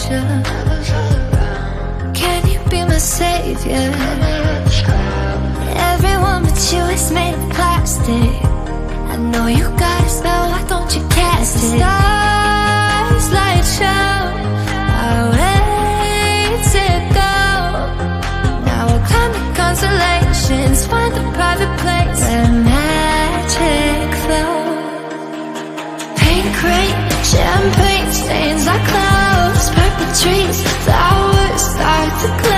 consolation. Can you be my savior? Everyone but you is made of plastic. I know you got a spell, why don't you cast it? Stars light show our way to go. Now we'll climb the constellations, find a private place where magic flows. Pink rain, champagne stains like clouds, purple trees, flowers start to glow.